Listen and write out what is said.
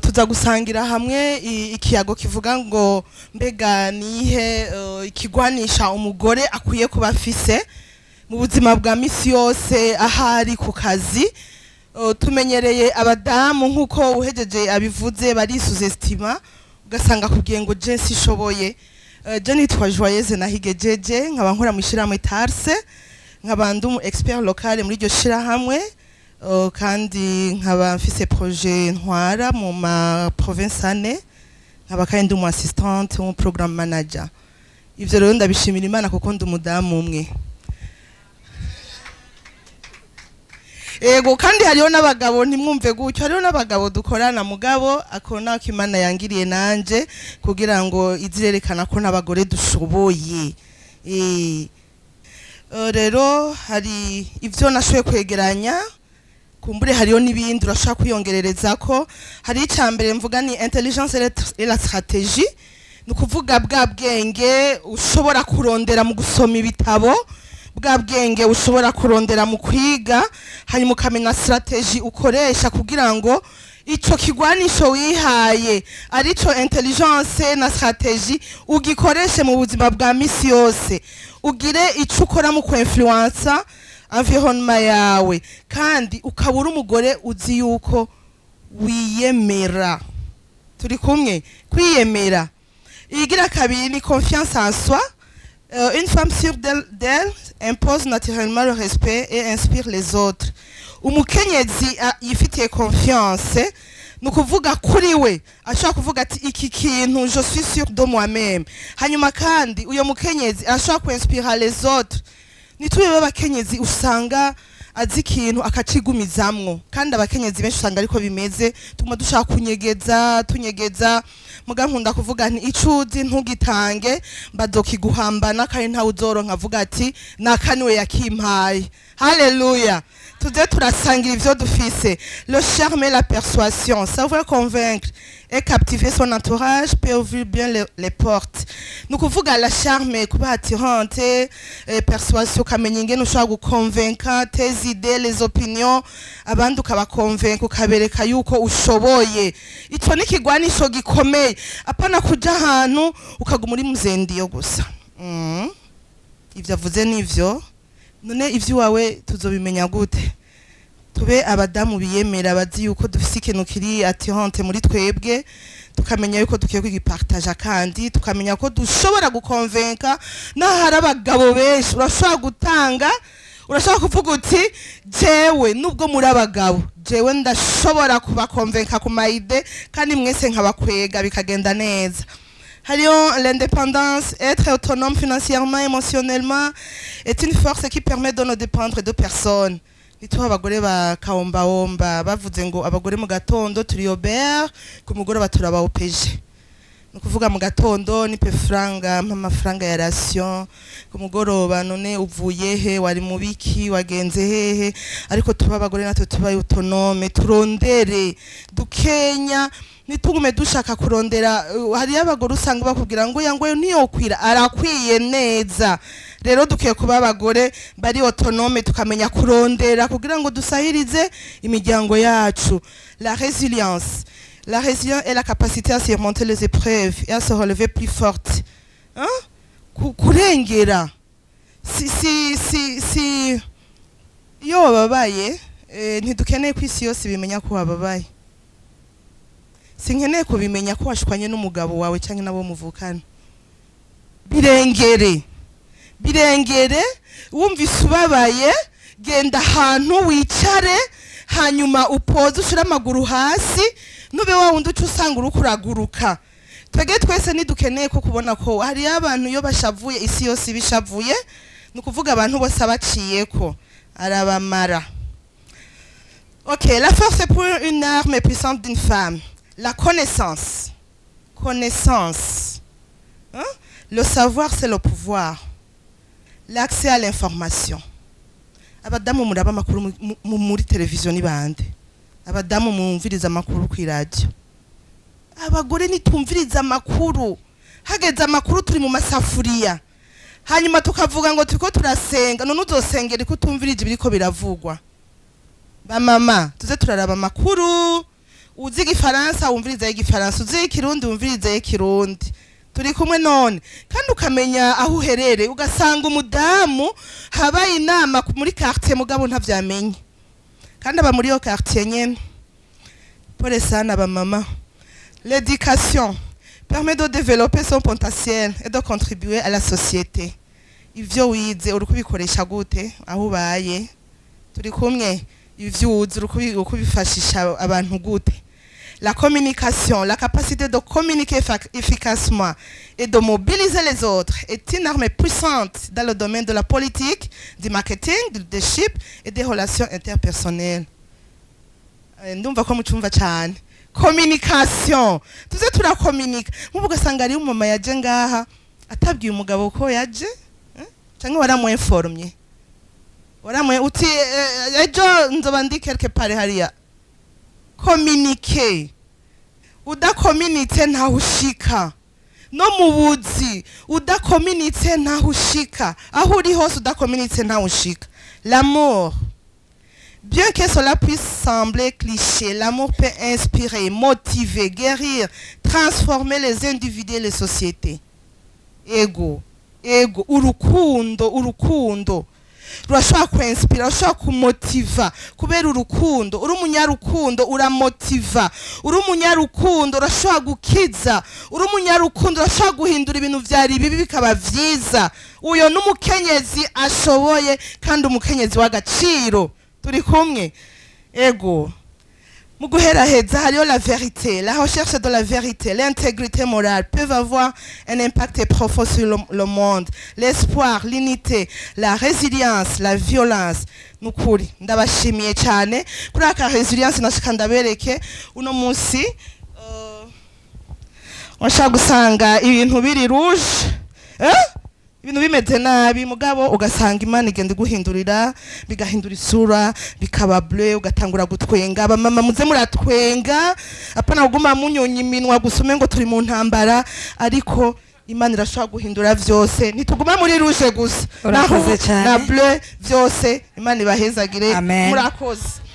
tuza gusangira hamwe ikiyago kivuga ngo mbega nihe ikigwanisha umugore akwiye kuba afise mu buzima bwa misi yose ahari ku kazi. Tumenyereye abadamu nkuko uhejeje abivuze barisuzestima ugasanga kubwiye ngo je sishoboye. Je nitwa Joyeuse Nahigejeje nkaba nkora mu shirahamwe Tarse nkaba ndi umu expert local muri iryo shirahamwe kandi nkaba mfise projet ntwara mu ma province ane nkaba kandi umu assistante mu programme manager. Ivyo rero ndabishimira Imana kuko ndi umudamu umwe. Ego kandi hariho n'abagabo ntimwumve gutyo, hariho n'abagabo dukorana mugabo akona ko Imana yangiriye nanje kugira ngo izirerekana ko n'abagore dushoboye. Rero hari ivyo nashoboye kwegeranya kumbure hariho n'ibindi urashaka kwiyongerereza ko hari icambere mvuga ni intelligence et la stratégie, nukuvuga bwa bwenge ushobora kurondera mu gusoma ibitabo, bwa bwenge ushobora kurondera mu kwiga, hanyuma ukamenya strategie ukoresha kugira ngo ico kigwanisho wihaye arico intelligence na strategie ugikoreshe mu buzima bwa misi yose, ugire ico ukora mu influence environnement yawe kandi ukabura umugore uzi yuko wiyemera. Turi kumwe kwiyemera. Igira kabiri ni confiance en soi. Une femme sûre d'elle impose naturellement le respect et inspire les autres. Umukenyezi yifitiye confiance nukuvuga kuri we ashaka kuvuga ati iki kintu je suis sûr de moi-même. Hanyuma kandi uyo mukenyezi ashaka kuinspira les autres. Nitwe babakenyezi usanga azi ikintu akacigumizamwo kandi abakenyezi benshi usanga ariko bimeze tuma dushaka tunyegeza muga nkunda kuvuga nti icuzi ntugitange bazokiguhambana kandi nta uzoronka avuga ati nakaniwe yakimpaye. Haleluya. Tuze turasangira ivyo dufise. Le charme et la persuasion, savoir convaincre et captiver son entourage peut ouvrir bien les portes. Nukuvuga la charme kuba attirante, persuasion kamenya ingene ushaka guconvaincre tes idées, les opinions, abandi ukabaconvaincre ukabereka yuko ushoboye. Ico ni kigwanisho gikomeye. Apana kuja ahantu ukaguma muri muzendiyo gusa. Ivyo avuze nivyo. None ivyo wawe tuzobimenya gute? Tube abadamu biyemera bazi yuko dufise ikintu kiri attirante muri twebwe, tukamenya yuko dukiye kwigipartage kandi tukamenya ko dushobora guconvaincre na hari abagabo benshi urashobora gutanga, urashobora kuvuga uti jewe nubwo muri abagabo jewe ndashobora kubaconvaincre ku maide kandi mwese nkabakwega bikagenda neza. L'indépendance, être autonome financièrement, émotionnellement, est une force qui permet de ne dépendre de personne. Nitwa abagore ba kaombaomba bavuze ngo abagore mu gatondo turi Aubert ku mugoroba turaba OPG. Nukuvuga mu gatondo ni pe franga amafaranga ya ration, ku mugoroba none uvuye he wari mu biki wagenze hehe, ariko tuba abagore natwe tuba autonome turondere dukenya nitugume dushaka kurondera. Hari abagore usanga bakubwira ngo yangoyo ntiyokwira arakwiye neza. Rero dukiye kuba abagore bari autonome tukamenya kurondera kugira ngo dusahirize imiryango yacu. La résilience est la capacité à surmonter les épreuves et à se relever plus forte. Kurengera si yo babaye ntidukeneye kwisi yose bimenya ko babaye. Sinkeneye kubimenya ko washwanye n'umugabo wawe cyangwa nabo muvukana. Birengere wumvise ubabaye, genda ahantu wicare hanyuma upoze ushira amaguru hasi nube wa wundi usanga urukuraguruka. Twege twese nidukeneye ko kubona ko hari abantu yo bashavuye isi yose bishavuye, nukuvuga abantu bose abaciyeko arabamara. OK, la force est pour une arme puissante d'une femme. La connaissance. Le savoir, c'est le pouvoir. L'accès à l'information. Abadamu muraba makuru muri televiziyo ni bande. Abadamu mumviriza makuru ku radio. Abagore nitumviriza makuru. Hageze amakuru turi mu masafuriya. Hanyuma tukavuga ngo turiko turasenga, none uzosengera kutumvirije biriko biravugwa. Ba mama, tuze turaraba makuru uzi igifaransa wumviriza igifaransa, uzi ikirundi wumviriza ikirundi. Turi kumwe none kandi ukamenya aho uherere, ugasanga umudamu habaye inama muri quartier mugabo ntavyamenye kandi aba muri yo quartier nyene. Pole sana ba mama. L'éducation permet de développer son potentiel et de contribuer à la société. Ivyo wize uri kubikoresha gute aho ubaye? Turi kumwe ivyo uzi uri kubifashisha abantu gute? La communication, la capacité de communiquer efficacement et de mobiliser les autres est une arme puissante dans le domaine de la politique, du marketing, du leadership et des relations interpersonnelles. Ndumva ko mucumva cyane. Communication. Tuze turakomunika. Muvuga ugasanga ari umama yaje ngaha atabwiye umugabo ko yaje, cyangwa waramwinformye. Waramwe uti ejo nzoba ndi quelque part hariya. Communiquer. Udakominitse ntahushika. No mubuzi udakominitse ntahushika. Aho uri hose udakominitse ntahushika. L'amour. Bien que cela puisse sembler cliché, l'amour peut inspirer, motiver, guérir, transformer les individus et les sociétés. Ego, urukundo. Urashobora kwinspira, urashobora kumotiva kubera urukundo. Uri umunyarukundo uramotiva. Uri umunyarukundo urashobora gukiza. Uri umunyarukundo urashobora guhindura ibintu vyari bibi bikaba vyiza. Uyo n'umukenyezi ashoboye kandi umukenyezi w'agaciro. Turi kumwe. Ego. Muguheraheza hariyo la vérité, la recherche de la vérité, l'intégrité morale peuvent avoir un impact profond sur le monde. L'espoir, l'unité, la résilience, la violence. Nukuri ndabashimiye cyane kuri aka résilience nashaka ndabereke uno munsi washaka gusanga ibintu biri rouge ibintu bimeze nabi mugabo ugasanga Imana igenda guhindurira bigahindura isura bikaba bleu ugatangura gutwenga. Aba mama muze muratwenga apana kuguma munyonye iminwa gusume ngo turi mu ntambara, ariko Imana irashaka guhindura vyose. Nituguma muri rouge gusa na bleu vyose. Imana ibahezagire. Murakoze.